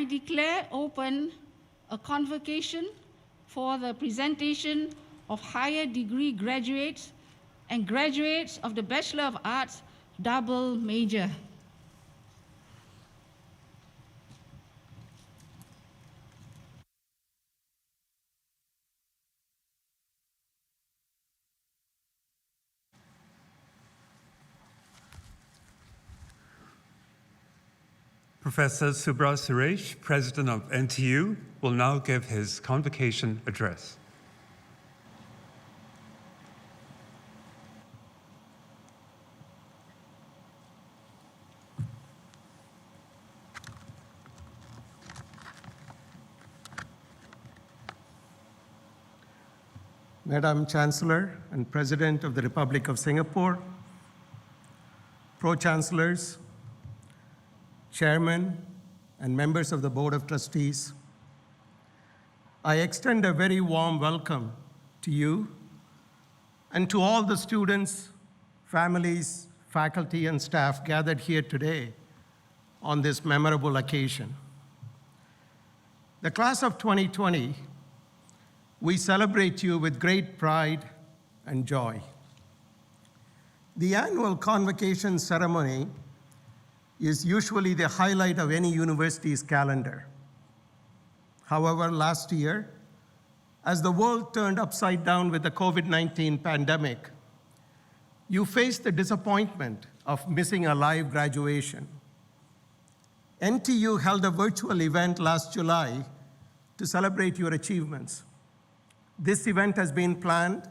declare open a convocation for the presentation of higher degree graduates and graduates of the Bachelor of Arts double major. Professor Subra Suresh, President of NTU, will now give his convocation address. Madam Chancellor and President of the Republic of Singapore, Pro-Chancellors, Chairman, and members of the Board of Trustees, I extend a very warm welcome to you and to all the students, families, faculty, and staff gathered here today on this memorable occasion. The class of 2020, we celebrate you with great pride and joy. The annual convocation ceremony is usually the highlight of any university's calendar. However, last year, as the world turned upside down with the COVID-19 pandemic, you faced the disappointment of missing a live graduation. NTU held a virtual event last July to celebrate your achievements. This event has been planned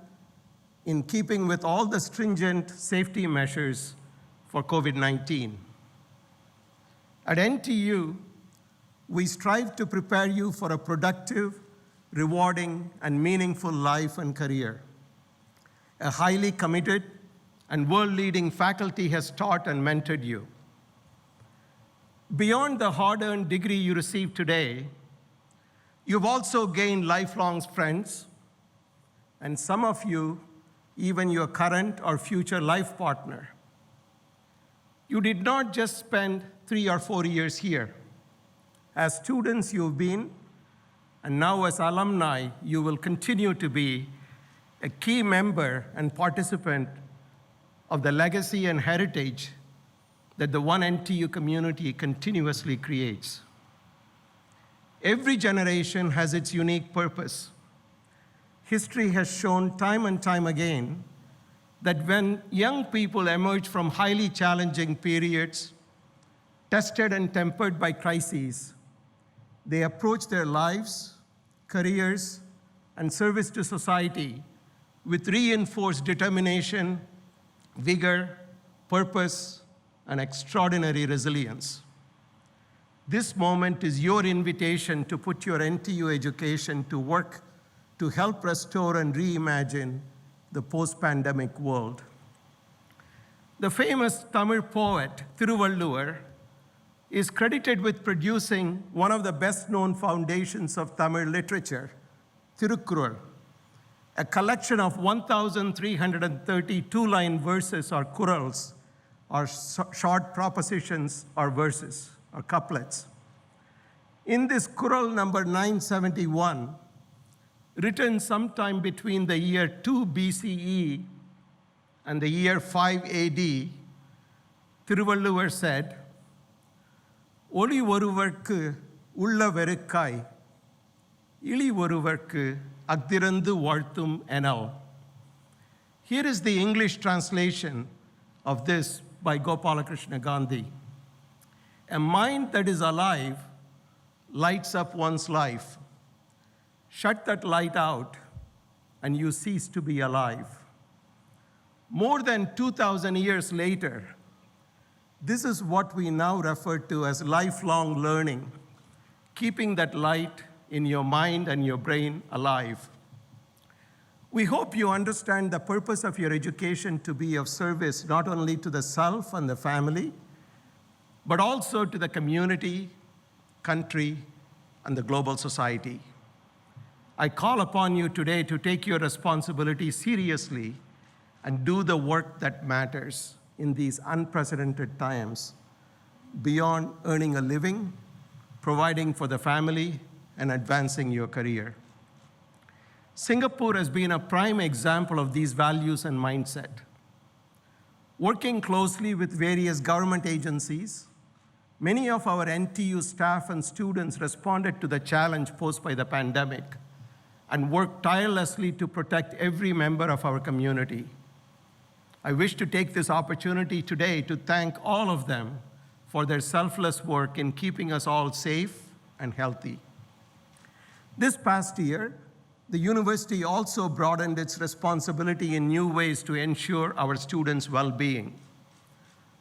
in keeping with all the stringent safety measures for COVID-19. At NTU, we strive to prepare you for a productive, rewarding, and meaningful life and career. A highly committed and world-leading faculty has taught and mentored you. Beyond the hard-earned degree you received today, you've also gained lifelong friends, and some of you, even your current or future life partner. You did not just spend 3 or 4 years here. As students, you've been, and now as alumni, you will continue to be a key member and participant of the legacy and heritage that the One NTU community continuously creates. Every generation has its unique purpose. History has shown time and time again that when young people emerge from highly challenging periods, tested and tempered by crises, they approach their lives, careers, and service to society with reinforced determination, vigor, purpose, and extraordinary resilience. This moment is your invitation to put your NTU education to work to help restore and reimagine the post-pandemic world. The famous Tamil poet, Thiruvalluvar, is credited with producing one of the best-known foundations of Tamil literature, Thirukkural, a collection of 1,330 two-line verses or kurals, or short propositions or verses, or couplets. In this kural number 971, written sometime between the year 2 BCE and the year 5 AD, Thiruvalluvar said, "Oli oruvarku ulla verukkai, ili oruvarku agdirandu varthum enal." Here is the English translation of this by Gopalakrishna Gandhi. A mind that is alive lights up one's life. Shut that light out, and you cease to be alive. More than 2,000 years later, this is what we now refer to as lifelong learning, keeping that light in your mind and your brain alive. We hope you understand the purpose of your education to be of service not only to the self and the family, but also to the community, country, and the global society. I call upon you today to take your responsibility seriously and do the work that matters in these unprecedented times. Beyond earning a living, providing for the family, and advancing your career. Singapore has been a prime example of these values and mindset. Working closely with various government agencies, many of our NTU staff and students responded to the challenge posed by the pandemic and worked tirelessly to protect every member of our community. I wish to take this opportunity today to thank all of them for their selfless work in keeping us all safe and healthy. This past year, the university also broadened its responsibility in new ways to ensure our students' well-being.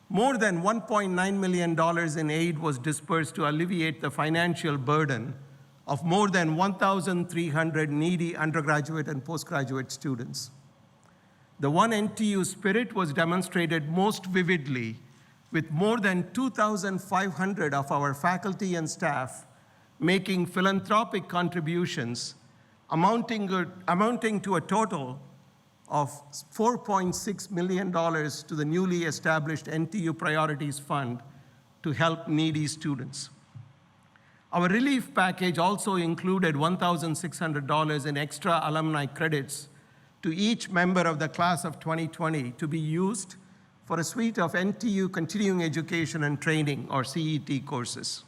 More than $1.9 million in aid was dispersed to alleviate the financial burden of more than 1,300 needy undergraduate and postgraduate students. The One NTU spirit was demonstrated most vividly with more than 2,500 of our faculty and staff making philanthropic contributions amounting to a total of $4.6 million to the newly established NTU Priorities Fund to help needy students. Our relief package also included $1,600 in extra alumni credits to each member of the class of 2020 to be used for a suite of NTU Continuing Education and Training, or CET, courses.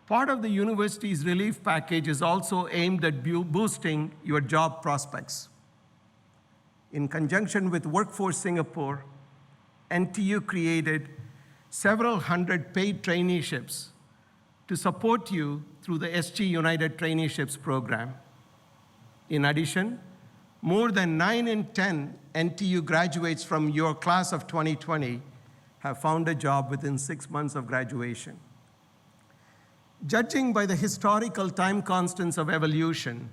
Part of the university's relief package is also aimed at boosting your job prospects. In conjunction with Workforce Singapore, NTU created several hundred paid traineeships to support you through the SG United Traineeships program. In addition, more than 9 in 10 NTU graduates from your class of 2020 have found a job within 6 months of graduation. Judging by the historical time constants of evolution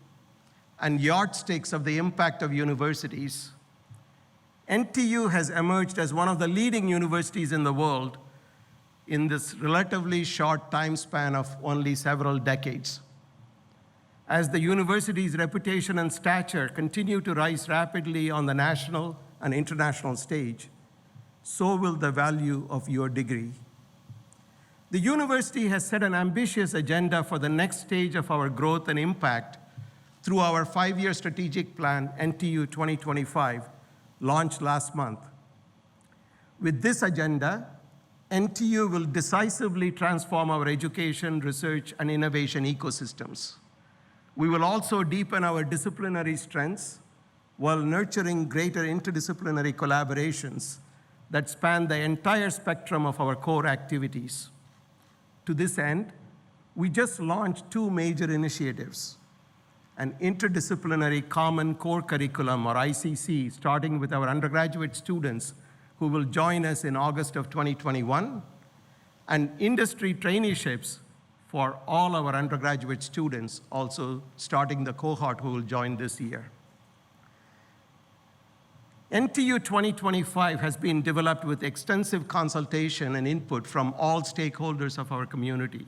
and yardsticks of the impact of universities, NTU has emerged as one of the leading universities in the world in this relatively short time span of only several decades. As the university's reputation and stature continue to rise rapidly on the national and international stage, so will the value of your degree. The university has set an ambitious agenda for the next stage of our growth and impact through our 5-year strategic plan, NTU 2025, launched last month. With this agenda, NTU will decisively transform our education, research, and innovation ecosystems. We will also deepen our disciplinary strengths while nurturing greater interdisciplinary collaborations that span the entire spectrum of our core activities. To this end, we just launched 2 major initiatives: an interdisciplinary common core curriculum, or ICC, starting with our undergraduate students who will join us in August of 2021, and industry traineeships for all our undergraduate students, also starting the cohort who will join this year. NTU 2025 has been developed with extensive consultation and input from all stakeholders of our community.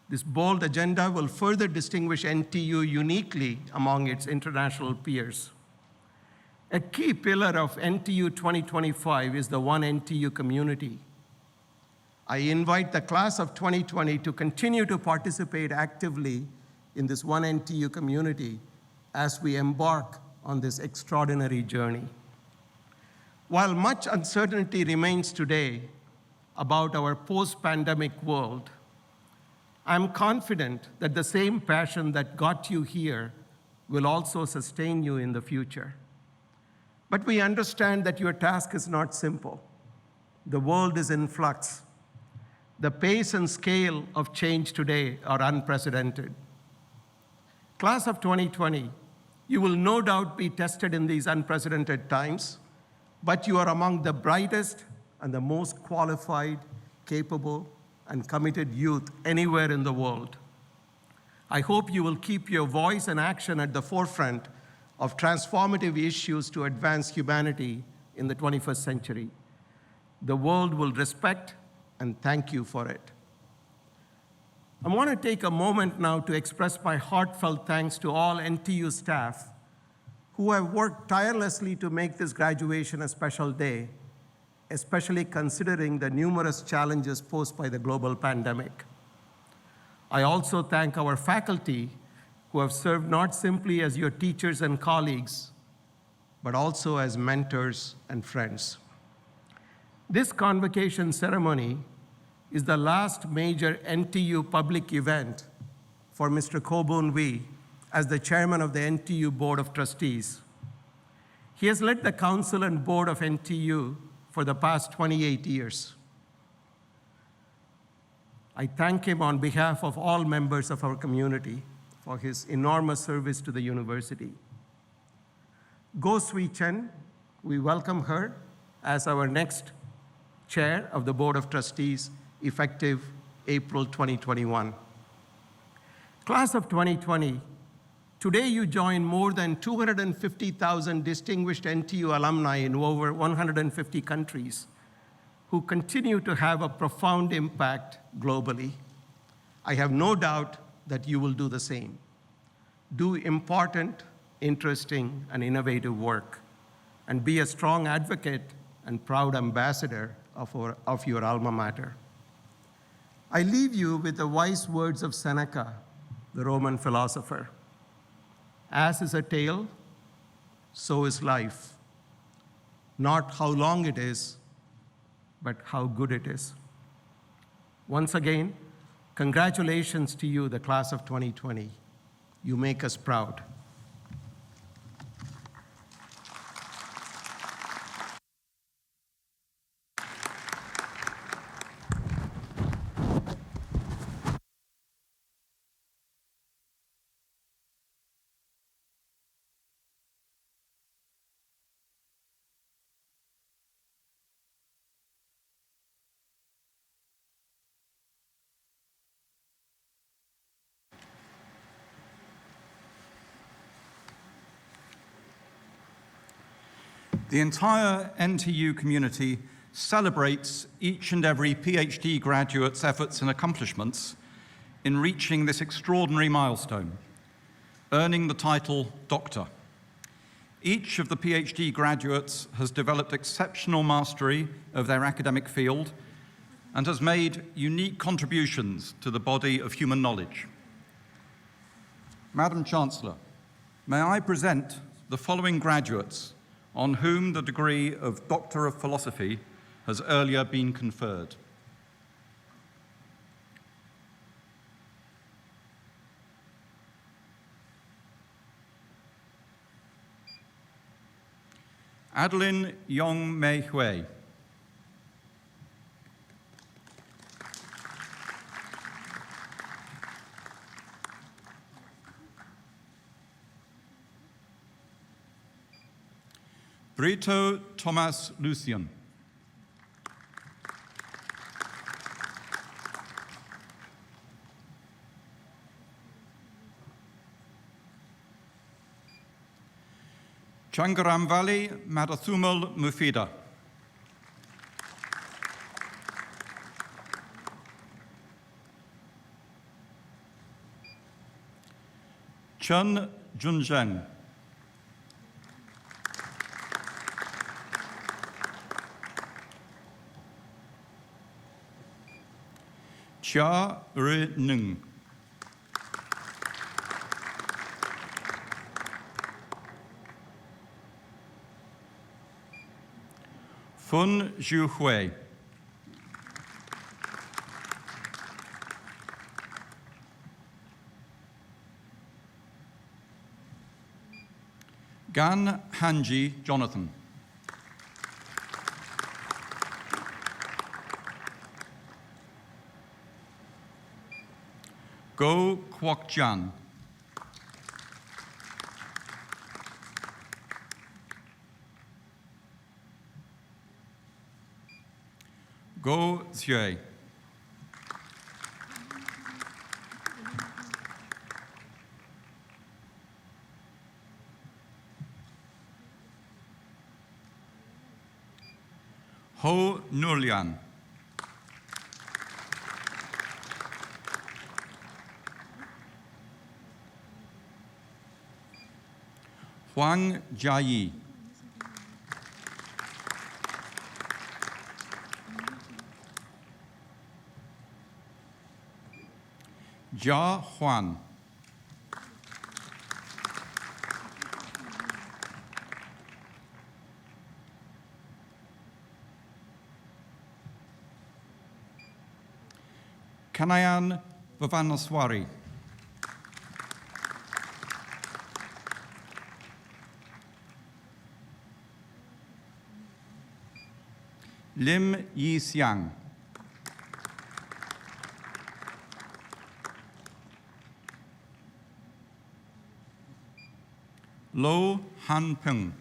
This bold agenda will further distinguish NTU uniquely among its international peers. A key pillar of NTU 2025 is the One NTU community. I invite the class of 2020 to continue to participate actively in this One NTU community as we embark on this extraordinary journey. While much uncertainty remains today about our post-pandemic world, I'm confident that the same passion that got you here will also sustain you in the future. But we understand that your task is not simple. The world is in flux. The pace and scale of change today are unprecedented. Class of 2020, you will no doubt be tested in these unprecedented times, but you are among the brightest and the most qualified, capable, and committed youth anywhere in the world. I hope you will keep your voice and action at the forefront of transformative issues to advance humanity in the 21st century. The world will respect and thank you for it. I want to take a moment now to express my heartfelt thanks to all NTU staff who have worked tirelessly to make this graduation a special day, especially considering the numerous challenges posed by the global pandemic. I also thank our faculty who have served not simply as your teachers and colleagues, but also as mentors and friends. This convocation ceremony is the last major NTU public event for Mr. Kobun as the chairman of the NTU Board of Trustees. He has led the council and board of NTU for the past 28 years. I thank him on behalf of all members of our community for his enormous service to the university. Go Swee Chen, we welcome her as our next chair of the Board of Trustees, effective April 2021. Class of 2020, today you join more than 250,000 distinguished NTU alumni in over 150 countries who continue to have a profound impact globally. I have no doubt that you will do the same. Do important, interesting, and innovative work, and be a strong advocate and proud ambassador of your alma mater. I leave you with the wise words of Seneca, the Roman philosopher. As is a tale, so is life. Not how long it is, but how good it is. Once again, congratulations to you, the class of 2020. You make us proud. The entire NTU community celebrates each and every PhD graduate's efforts and accomplishments in reaching this extraordinary milestone, earning the title Doctor. Each of the PhD graduates has developed exceptional mastery of their academic field and has made unique contributions to the body of human knowledge. Madam Chancellor, may I present the following graduates on whom the degree of Doctor of Philosophy has earlier been conferred. Adeline Yong Mei Hui. Brito Thomas Lucian. Changaramvali Madathumal Mufida. Chen Junzheng. Chia Ri Nung. Fun Zhu Hui. Gan Hanji Jonathan. Go Kwok Jan. Go Xue. Ho Nurlian. Huang Jiayi. Jia Huan. Kanayan Vavanaswari. Lim Yi Xiang. Lo Han Peng.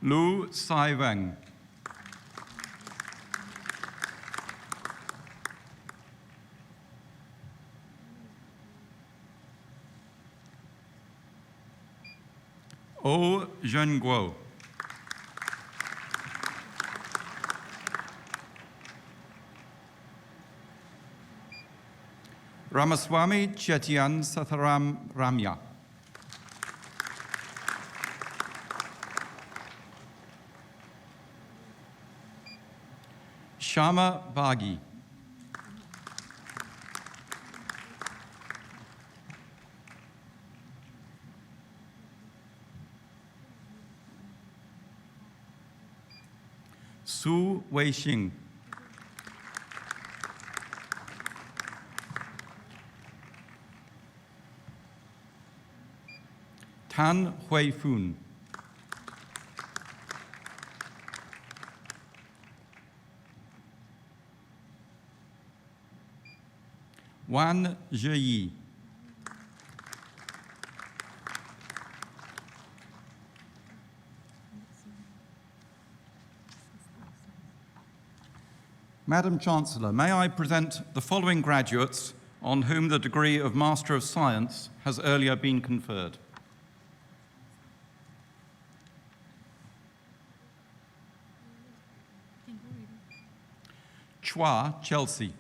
Lu Sai Weng. O Zhenguo. Ramaswamy Chetian Satharam Ramya. Shama Bagi. Su Weixing. Tan Huifun. Wan Zheyi. Madam Chancellor, may I present the following graduates on whom the degree of Master of Science has earlier been conferred. Chua Chelsea.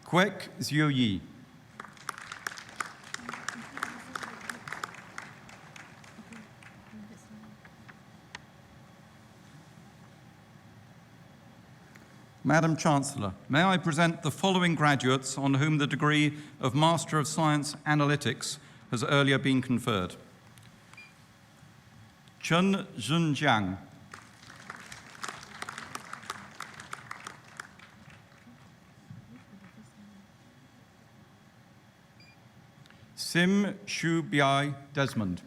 Kwek Xiuyi. Madam Chancellor, may I present the following graduates on whom the degree of Master of Science Analytics has earlier been conferred. Chen Zhenjiang. Sim Shu Biai Desmond.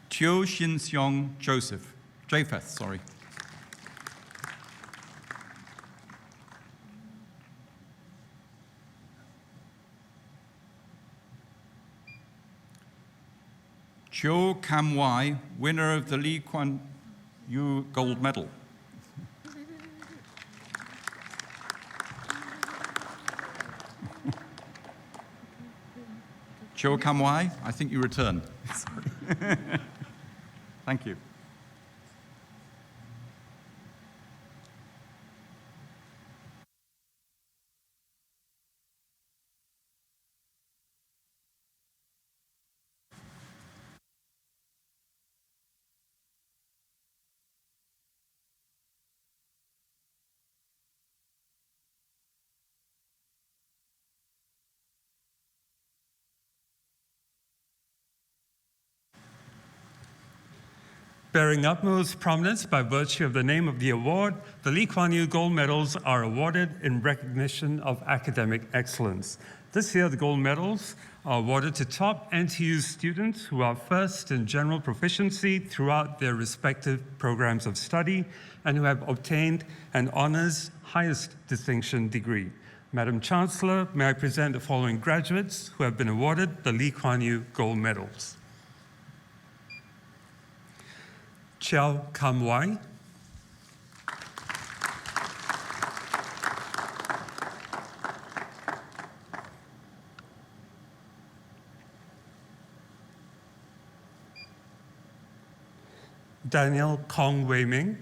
Teo Shin Seong Japheth, sorry. Cho Kam Wai, winner of the Lee Kuan Yew Gold Medal. Cho Kam Wai, I think you return. Sorry. Thank you. Bearing utmost prominence by virtue of the name of the award, the Lee Kuan Yew Gold Medals are awarded in recognition of academic excellence. This year, the gold medals are awarded to top NTU students who are first in general proficiency throughout their respective programs of study and who have obtained an honors highest distinction degree. Madam Chancellor, may I present the following graduates who have been awarded the Lee Kuan Yew Gold Medals. Chiao Kam Wai. Daniel Kong Wei Ming,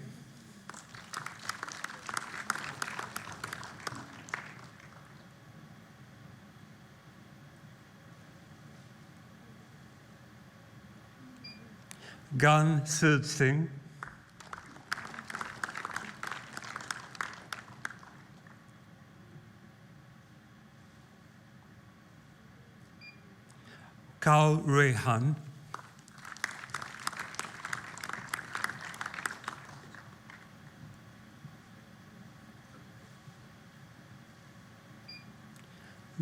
Gan Sid Singh, Cao Rui Han,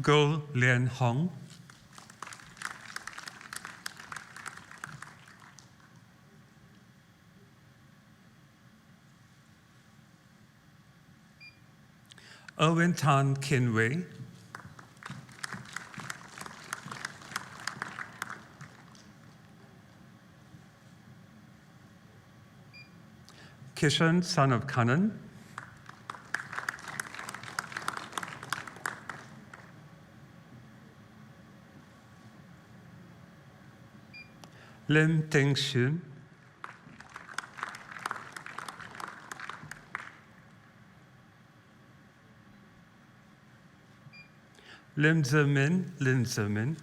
Go Lian Hong, Erwin Tan Kin Wei, Kishan, son of Kanan, Lim Ting Shun, Lim Zemin, Lin Zemin,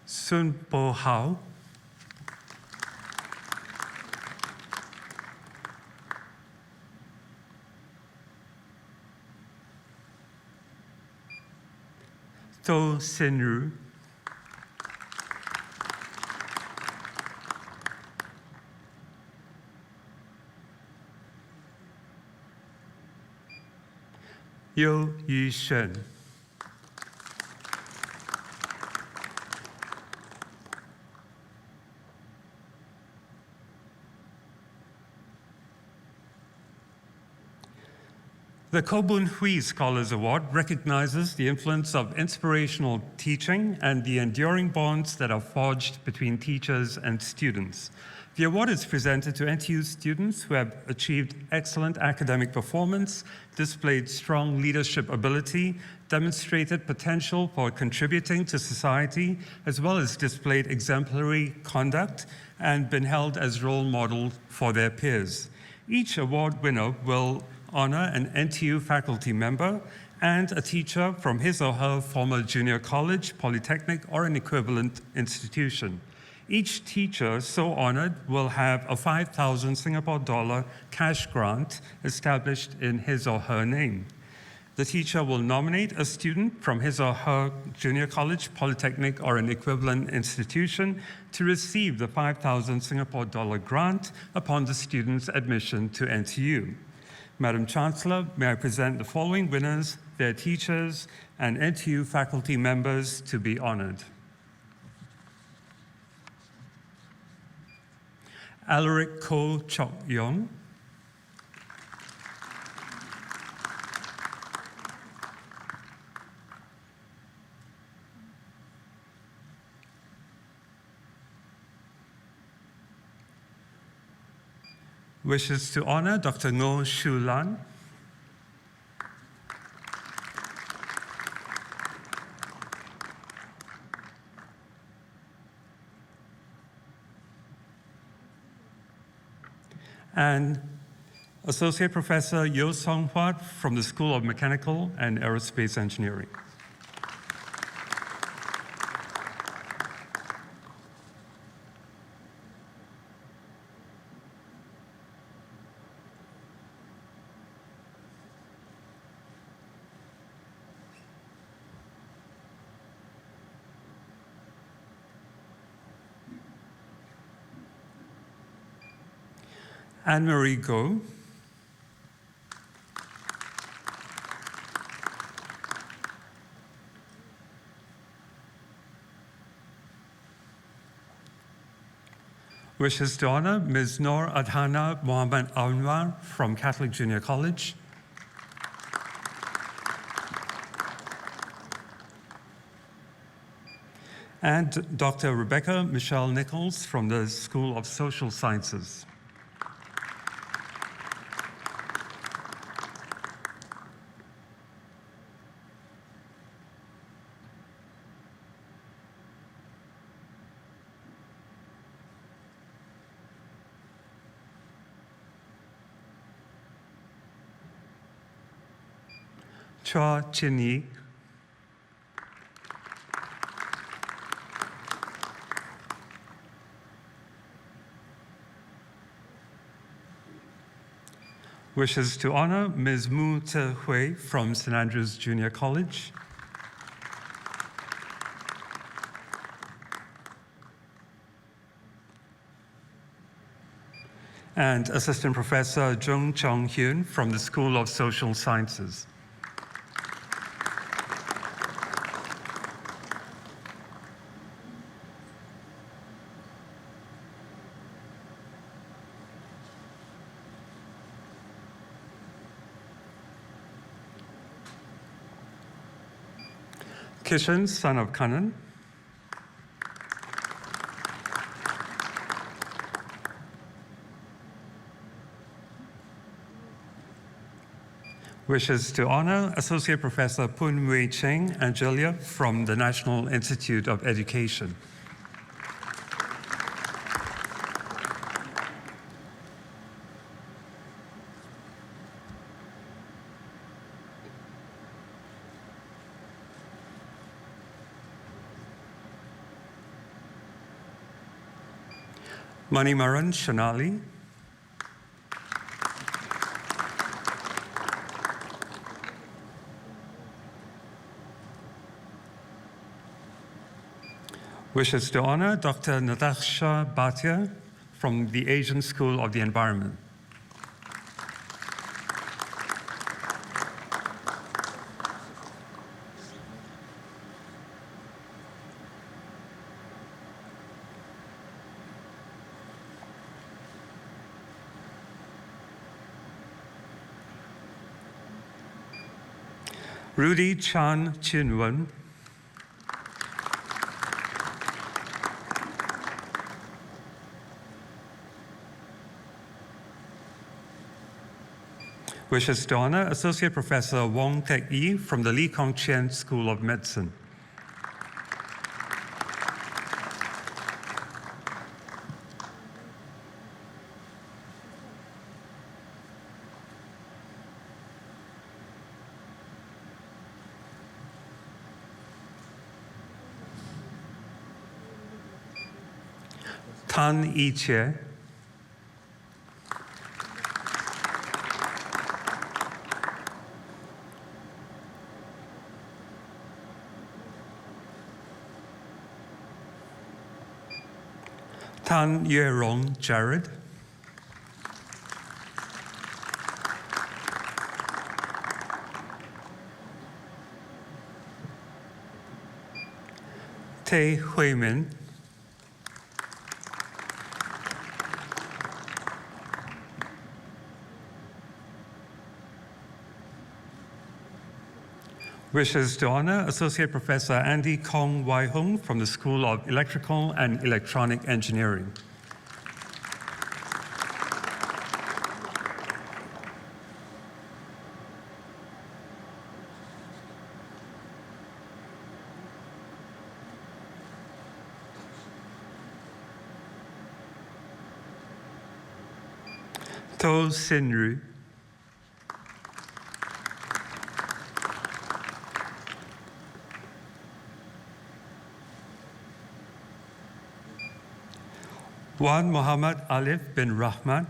Sun Po Hao, To Sin Ru, Yu Yu Shen, The Kobun Hui Scholars Award recognizes the influence of inspirational teaching and the enduring bonds that are forged between teachers and students. The award is presented to NTU students who have achieved excellent academic performance, displayed strong leadership ability, demonstrated potential for contributing to society, as well as displayed exemplary conduct and been held as role models for their peers. Each award winner will honor an NTU faculty member and a teacher from his or her former junior college, polytechnic, or an equivalent institution. Each teacher so honored will have a 5,000 Singapore dollar cash grant established in his or her name. The teacher will nominate a student from his or her junior college, polytechnic, or an equivalent institution to receive the 5,000 Singapore dollar grant upon the student's admission to NTU. Madam Chancellor, may I present the following winners, their teachers, and NTU faculty members to be honored. Alaric Ko Chok Yong, wishes to honor Dr. Ngo Shu Lan, and Associate Professor Yo Song Hwat from the School of Mechanical and Aerospace Engineering. Anne-Marie Go, wishes to honor Ms. Noor Adhana Mohammed Anwar from Catholic Junior College, and Dr. Rebecca Michelle Nichols from the School of Social Sciences. Chua Chin Yi, wishes to honor Ms. Mu Te Hui from St. Andrews Junior College. And Assistant Professor Jung Chong Hyun from the School of Social Sciences. Kishan, son of Kanan. Wishes to honor Associate Professor Poon Wei Cheng Angelia from the National Institute of Education. Manimaran Shanali. Wishes to honor Dr. Natasha Bhatia from the Asian School of the Environment. Rudy Chan Chinwen. Wishes to honor Associate Professor Wong Tek Yi from the Lee Kong Chian School of Medicine. Tan Yi Che. Tan Yue Rong Jared. Tae Hui Min. Wishes to honor Associate Professor Andy Kong Wai Hung from the School of Electrical and Electronic Engineering. To Sin Ru. Wan Muhammad Alif bin Rahman.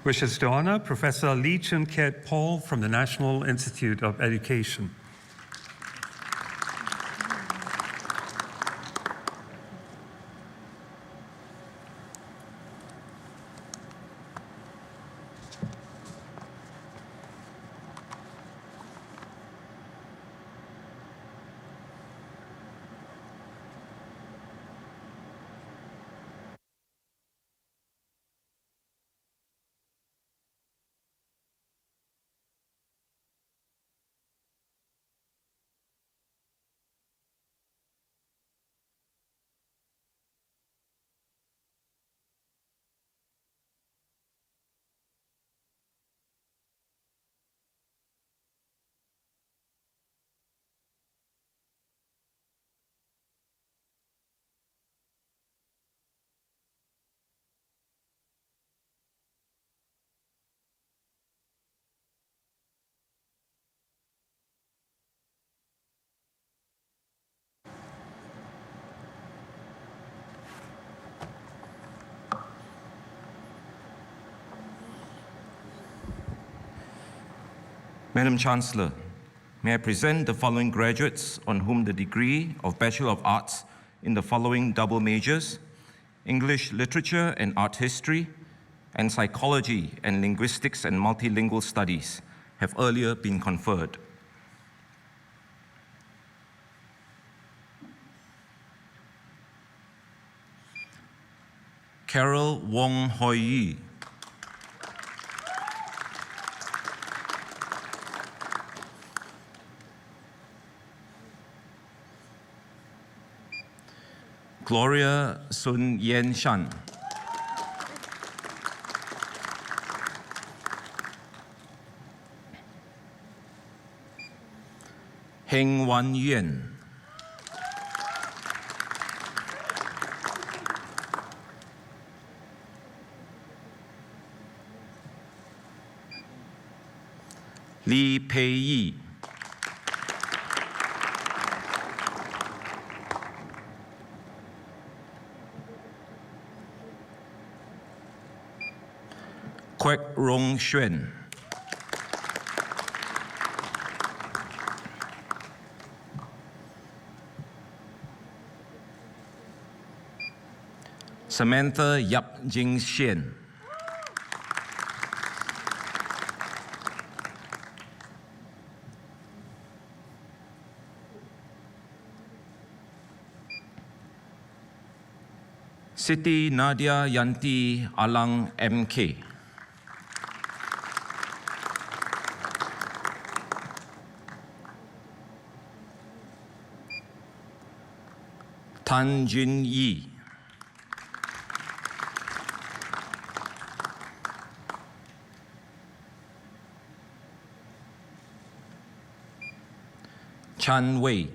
Wishes to honor Professor Lee Chun Kiet Paul from the National Institute of Education. Madam Chancellor, may I present the following graduates on whom the degree of Bachelor of Arts in the following double majors, English Literature and Art History, and Psychology and Linguistics and Multilingual Studies have earlier been conferred. Carol Wong Hoi Yi. Gloria Sun Yen Shan. Heng Wan Yuan. Lee Pei Yi. Kwek Rong Xuan. Samantha Yap Jing Xian. Siti Nadia Yanti Alang MK. Tan Jin Yi. Chan Wei.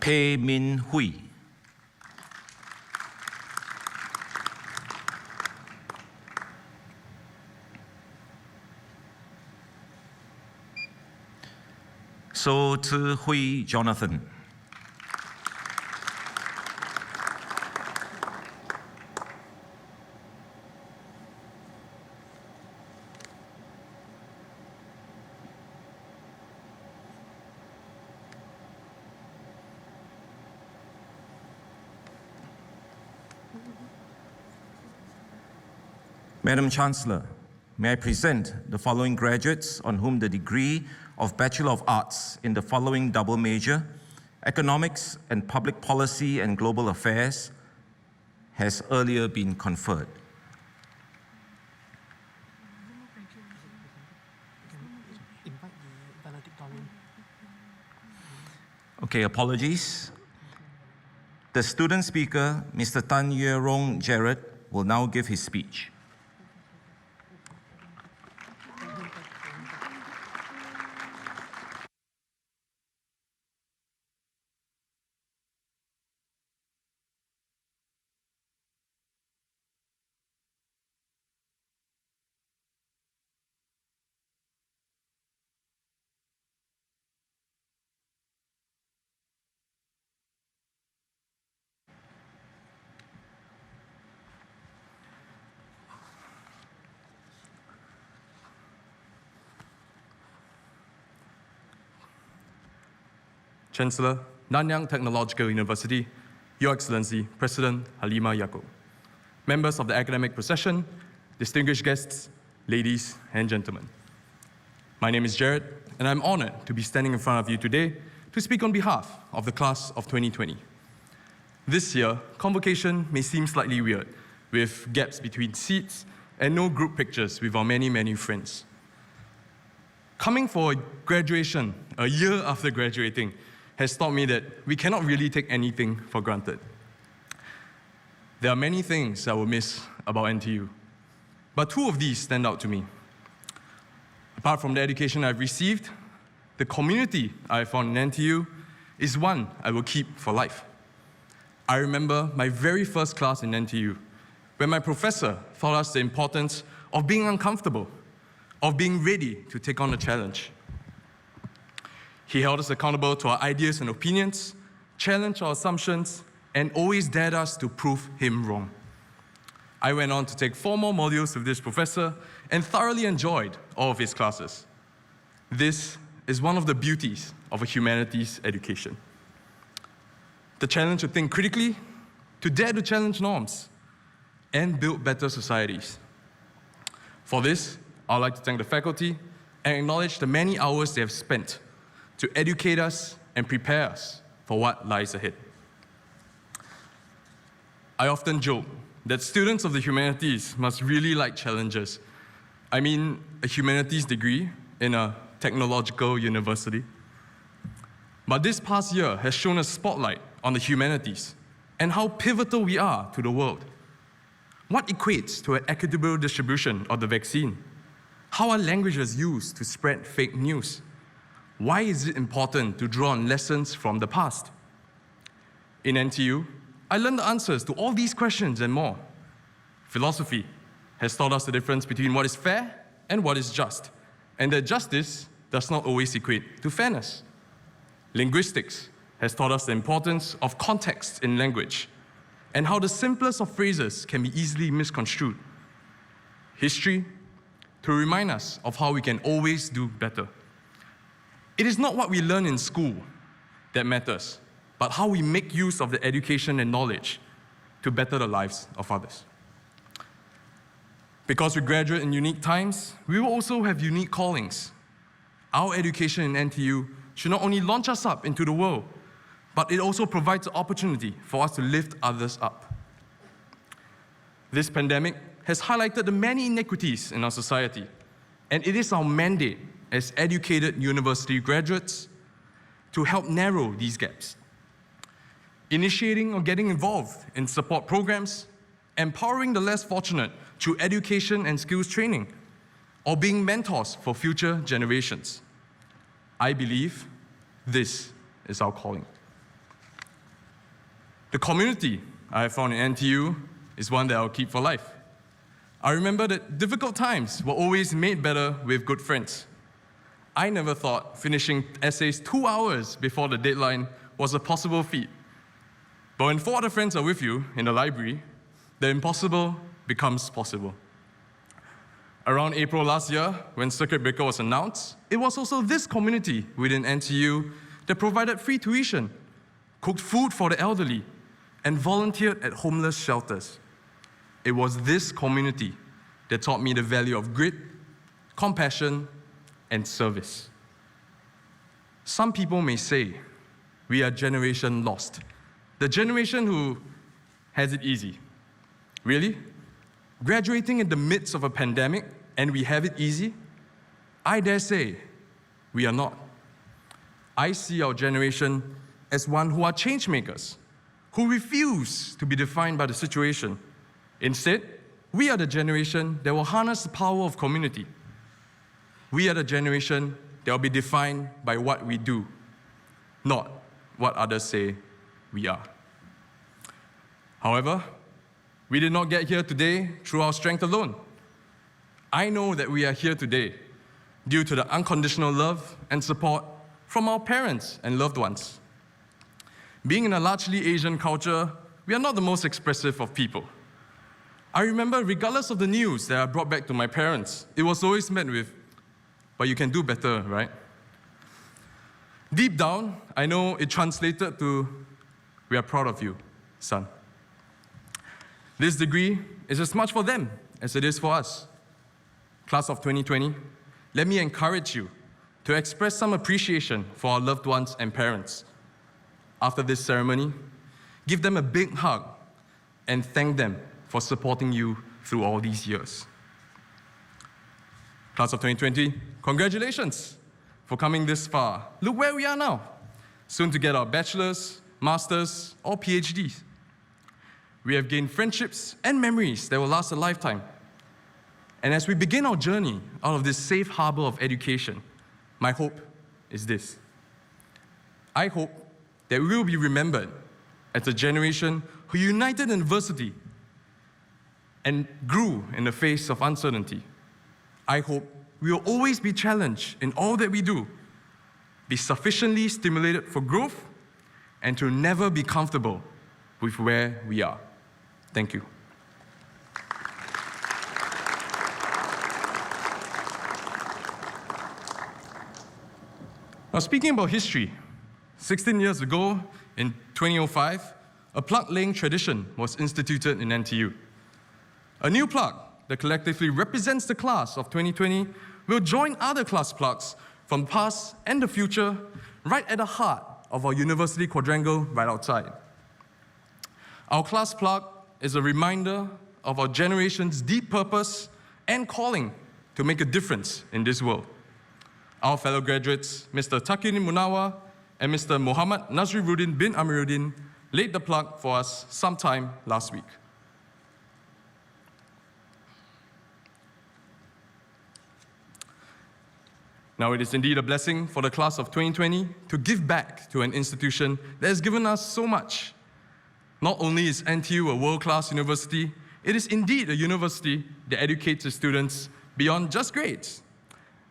Pei Min Hui. So Tzu Hui Jonathan. Madam Chancellor, may I present the following graduates on whom the degree of Bachelor of Arts in the following double major, Economics and Public Policy and Global Affairs, has earlier been conferred. Okay, apologies. The student speaker, Mr. Tan Yue Rong Jared, will now give his speech. Chancellor, Nanyang Technological University, Your Excellency, President Halima Yaakob, members of the academic procession, distinguished guests, ladies and gentlemen. My name is Jared, and I'm honored to be standing in front of you today to speak on behalf of the class of 2020. This year, convocation may seem slightly weird, with gaps between seats and no group pictures with our many, many friends. Coming for graduation a year after graduating has taught me that we cannot really take anything for granted. There are many things I will miss about NTU, but two of these stand out to me. Apart from the education I've received, the community I found in NTU is one I will keep for life. I remember my very first class in NTU, when my professor taught us the importance of being uncomfortable, of being ready to take on a challenge. He held us accountable to our ideas and opinions, challenged our assumptions, and always dared us to prove him wrong. I went on to take 4 more modules with this professor and thoroughly enjoyed all of his classes. This is one of the beauties of a humanities education. The challenge to think critically, to dare to challenge norms, and build better societies. For this, I'd like to thank the faculty and acknowledge the many hours they have spent to educate us and prepare us for what lies ahead. I often joke that students of the humanities must really like challenges. I mean, a humanities degree in a technological university. But this past year has shown a spotlight on the humanities and how pivotal we are to the world. What equates to an equitable distribution of the vaccine? How are languages used to spread fake news? Why is it important to draw on lessons from the past? In NTU, I learned the answers to all these questions and more. Philosophy has taught us the difference between what is fair and what is just, and that justice does not always equate to fairness. Linguistics has taught us the importance of context in language and how the simplest of phrases can be easily misconstrued. History, to remind us of how we can always do better. It is not what we learn in school that matters, but how we make use of the education and knowledge to better the lives of others. Because we graduate in unique times, we will also have unique callings. Our education in NTU should not only launch us up into the world, but it also provides an opportunity for us to lift others up. This pandemic has highlighted the many inequities in our society, and it is our mandate as educated university graduates to help narrow these gaps. Initiating or getting involved in support programs, empowering the less fortunate through education and skills training, or being mentors for future generations. I believe this is our calling. The community I have found in NTU is one that I'll keep for life. I remember that difficult times were always made better with good friends. I never thought finishing essays 2 hours before the deadline was a possible feat. But when 4 other friends are with you in the library, the impossible becomes possible. Around April last year, when circuit breaker was announced, it was also this community within NTU that provided free tuition, cooked food for the elderly, and volunteered at homeless shelters. It was this community that taught me the value of grit, compassion, and service. Some people may say we are generation lost, the generation who has it easy. Really? Graduating in the midst of a pandemic and we have it easy? I dare say we are not. I see our generation as one who are change makers, who refuse to be defined by the situation. Instead, we are the generation that will harness the power of community. We are the generation that will be defined by what we do, not what others say we are. However, we did not get here today through our strength alone. I know that we are here today due to the unconditional love and support from our parents and loved ones. Being in a largely Asian culture, we are not the most expressive of people. I remember, regardless of the news that I brought back to my parents, it was always met with, "But you can do better, right?" Deep down, I know it translated to, "We are proud of you, son." This degree is as much for them as it is for us. Class of 2020, let me encourage you to express some appreciation for our loved ones and parents. After this ceremony, give them a big hug and thank them for supporting you through all these years. Class of 2020, congratulations for coming this far. Look where we are now, soon to get our bachelor's, master's, or PhDs. We have gained friendships and memories that will last a lifetime. And as we begin our journey out of this safe harbor of education, my hope is this. I hope that we will be remembered as a generation who united in adversity and grew in the face of uncertainty. I hope we will always be challenged in all that we do, be sufficiently stimulated for growth, and to never be comfortable with where we are. Thank you. Now, speaking about history, 16 years ago, in 2005, a plug-laying tradition was instituted in NTU. A new plug that collectively represents the class of 2020 will join other class plugs from the past and the future right at the heart of our university quadrangle right outside. Our class plug is a reminder of our generation's deep purpose and calling to make a difference in this world. Our fellow graduates, Mr. Takin Munawa and Mr. Muhammad Nazriruddin bin Amiruddin, laid the plug for us sometime last week. Now, it is indeed a blessing for the class of 2020 to give back to an institution that has given us so much. Not only is NTU a world-class university, it is indeed a university that educates its students beyond just grades.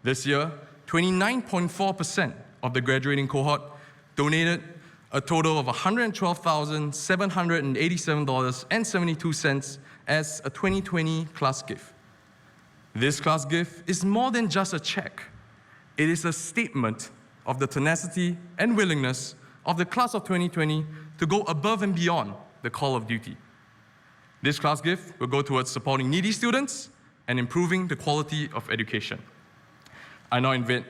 This year, 29.4% of the graduating cohort donated a total of $112,787.72 as a 2020 class gift. This class gift is more than just a check. It is a statement of the tenacity and willingness of the class of 2020 to go above and beyond the call of duty. This class gift will go towards supporting needy students and improving the quality of education. I now invite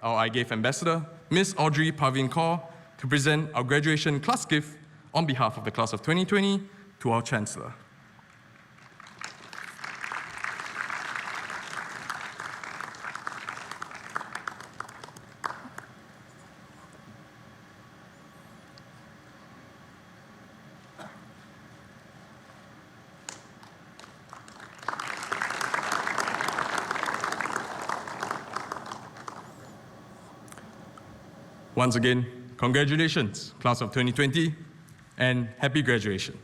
our iGAVE ambassador, Ms. Audrey Pavin Kaur, to present our graduation class gift on behalf of the class of 2020 to our Chancellor. Once again, congratulations, class of 2020, and happy graduation.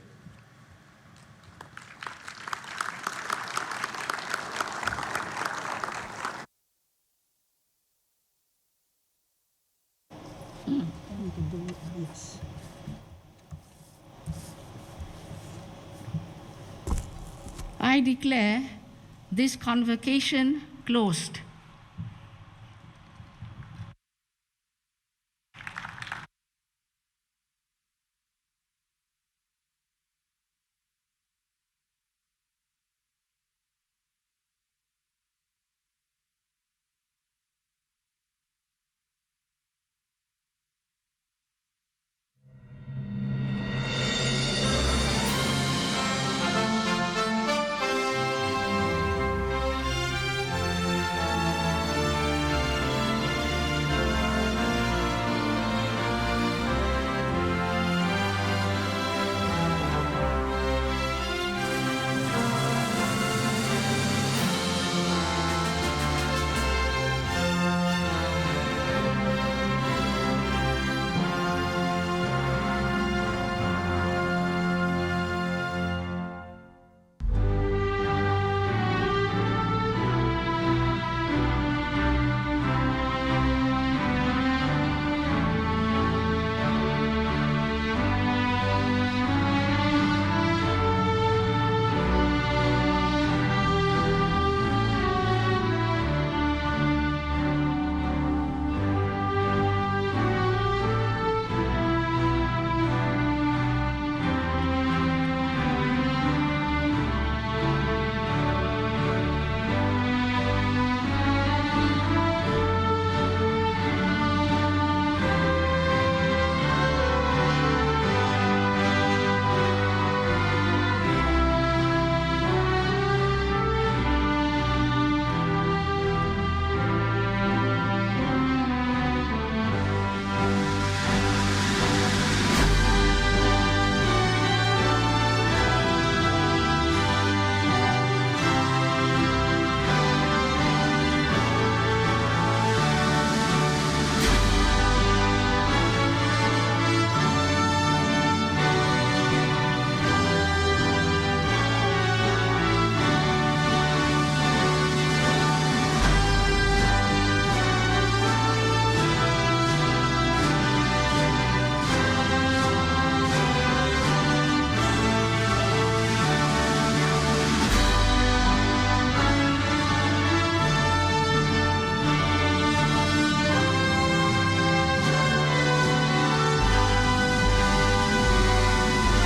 I declare this convocation closed.